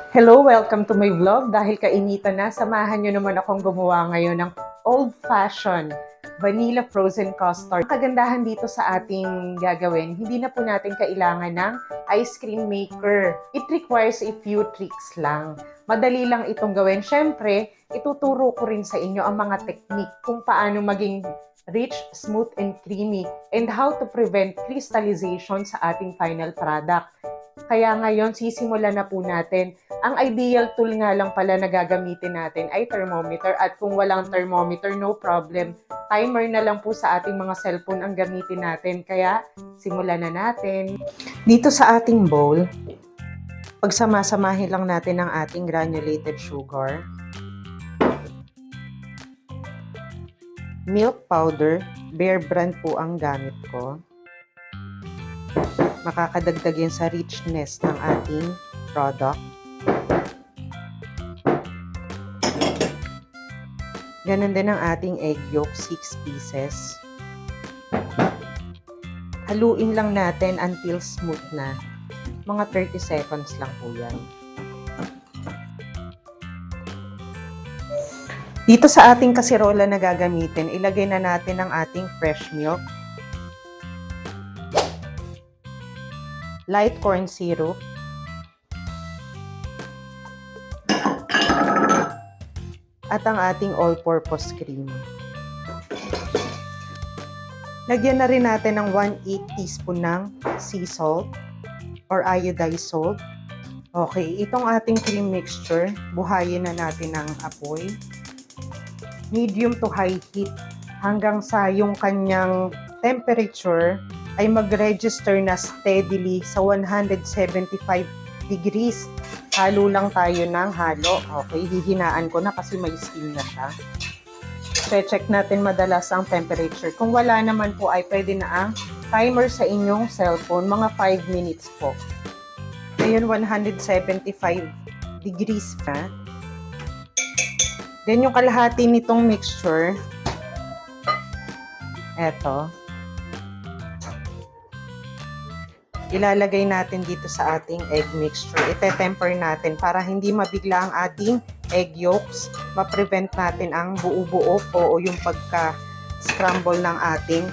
Hello, welcome to my vlog. Dahil kainitan na, samahan nyo naman akong gumawa ngayon ng old-fashioned vanilla frozen custard. Ang kagandahan dito sa ating gagawin, hindi na po natin kailangan ng ice cream maker. It requires a few tricks lang. Madali lang itong gawin. Siyempre, ituturo ko rin sa inyo ang mga technique kung paano maging rich, smooth, and creamy, and how to prevent crystallization sa ating final product. Kaya ngayon, sisimulan na po natin. Ang ideal tool nga lang pala na gagamitin natin ay thermometer. At kung walang thermometer, no problem. Timer na lang po sa ating mga cellphone ang gamitin natin. Kaya, simulan na natin. Dito sa ating bowl, pagsamasamahin lang natin ang ating granulated sugar, milk powder, Bear Brand po ang gamit ko. Makakadagdag yan sa richness ng ating product. Ganon din ang ating egg yolk, 6 pieces. Haluin lang natin until smooth na. Mga 30 seconds lang po yan. Dito sa ating kasirola na gagamitin, ilagay na natin ang ating fresh milk, light corn syrup, at ang ating all-purpose cream. Lagyan na rin natin ng 1/8 teaspoon ng sea salt or iodized salt. Okay, itong ating cream mixture, buhayin na natin ng apoy. Medium to high heat hanggang sa yung kanyang temperature ay mag-register na steadily sa 175 degrees. Halo lang tayo ng halo. Okay, hihinaan ko na kasi may steam na siya. Check natin madalas ang temperature. Kung wala naman po ay pwede na ang timer sa inyong cellphone. Mga 5 minutes po. Ngayon, 175 degrees na. Then, yung kalahati nitong mixture, eto, ilalagay natin dito sa ating egg mixture. Ite-temper natin para hindi mabigla ang ating egg yolks. Ma-prevent natin ang buo-buo o yung pagka-scramble ng ating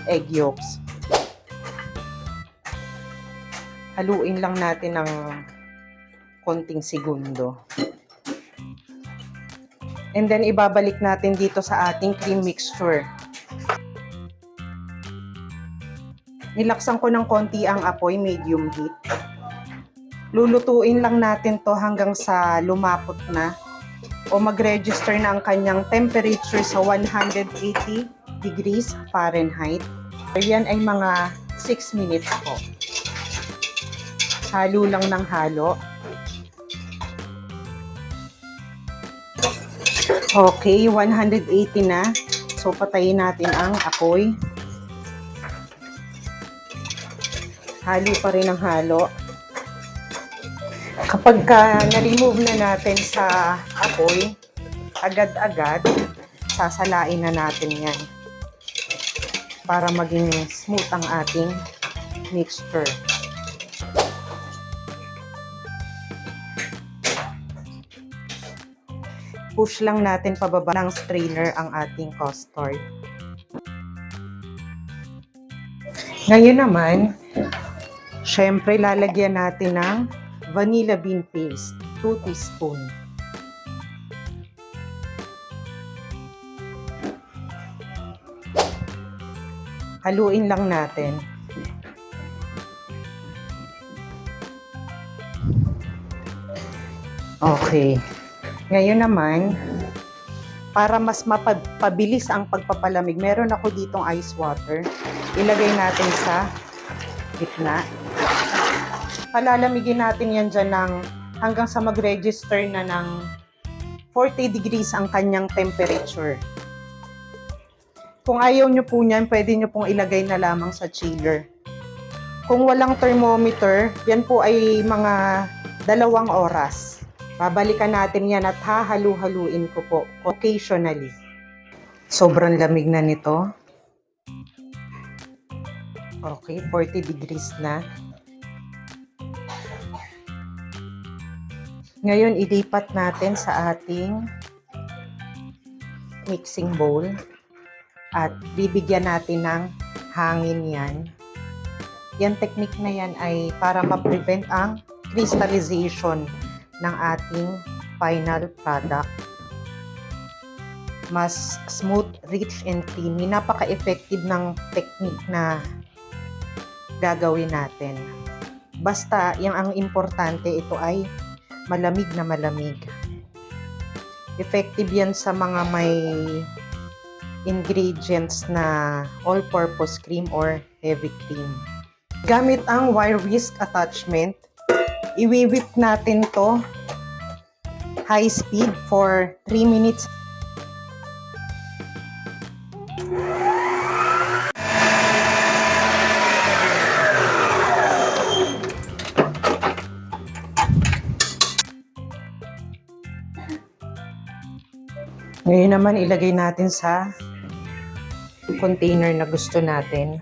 egg yolks. Haluin lang natin ng konting segundo. And then, ibabalik natin dito sa ating cream mixture. Nilaksan ko ng konti ang apoy, medium heat. Lulutuin lang natin to hanggang sa lumapot na o mag-register na ang kanyang temperature sa 180 degrees Fahrenheit. Yan ay mga 6 minutes po. Halo lang ng halo. Okay, 180 na. So, patayin natin ang apoy. Halo pa rin ang halo. Kapag na-remove na natin sa apoy, agad-agad, sasalain na natin yan para maging smooth ang ating mixture. Push lang natin pababa ng strainer ang ating custard. Ngayon naman, syempre, lalagyan natin ng vanilla bean paste, 2 teaspoon. Haluin lang natin. Okay. Ngayon naman, para mas mapabilis ang pagpapalamig, meron ako ditong ice water. Ilagay natin sa gitna. Palalamigin natin yan dyan hanggang sa mag-register na ng 40 degrees ang kanyang temperature. Kung ayaw nyo po niyan, pwede nyo pong ilagay na lamang sa chiller. Kung walang thermometer, yan po ay mga 2 oras. Babalikan natin yan at hahalu-haluin ko po occasionally. Sobrang lamig na nito. Okay, 40 degrees na. Ngayon, ilipat natin sa ating mixing bowl at bibigyan natin ng hangin yan. Yan technique na yan ay para ma-prevent ang crystallization ng ating final product. Mas smooth, rich, and creamy. Napaka-effective ng technique na gagawin natin. Basta, yung ang importante, ito ay malamig na malamig. Effective yan sa mga may ingredients na all-purpose cream or heavy cream. Gamit ang wire whisk attachment, iwi-whip natin to high speed for 3 minutes. Ngayon naman ilagay natin sa container na gusto natin.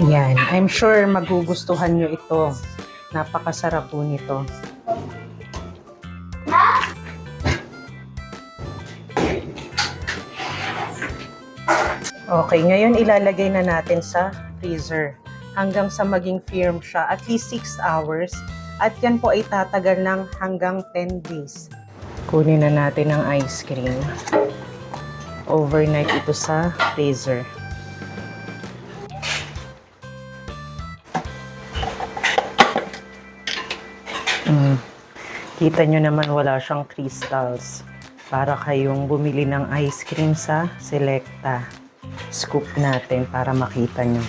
Yan, I'm sure magugustuhan nyo ito. Napakasarap po nito. Okay, ngayon ilalagay na natin sa freezer hanggang sa maging firm siya, at least 6 hours. At yan po ay tatagal ng hanggang 10 days. Kunin na natin ang ice cream. Overnight ito sa freezer. Kita nyo naman wala siyang crystals. Para kayong bumili ng ice cream sa Selecta. Scoop natin para makita nyo.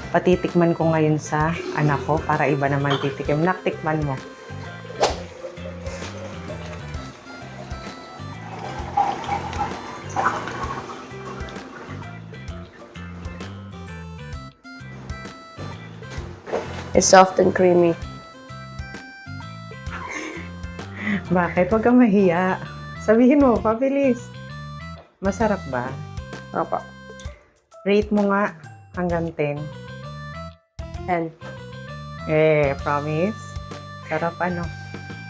Patitikman ko ngayon sa anak ko para iba naman titikim. Naktikman mo. It's soft and creamy. Bakit? Huwag kang mahiya. Sabihin mo, pabilis. Masarap ba? Opo. Rate mo nga hanggang 10. 10. Promise? Sarap ano?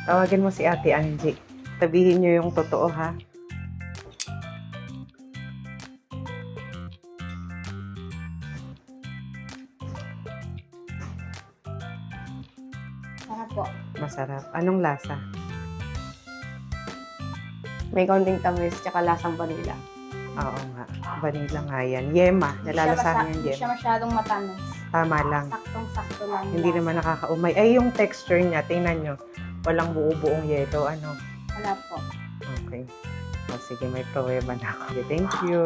Tawagin mo si Ate Angie. Sabihin niyo yung totoo, ha? Sarap po. Masarap. Anong lasa? May konting tamis, tsaka lasang vanilla. Oo nga. Vanilla nga yan. Yema. Nalalasahan yung Hindi siya yema. masyadong matamis. Tama lang. Saktong-sakto lang. yung Hindi lasa. naman nakakaumay. Ay, yung texture niya, tingnan nyo. Walang buo-buong yelo. Ano? Wala po. Okay. O, sige, may pruweba na ako. Thank you.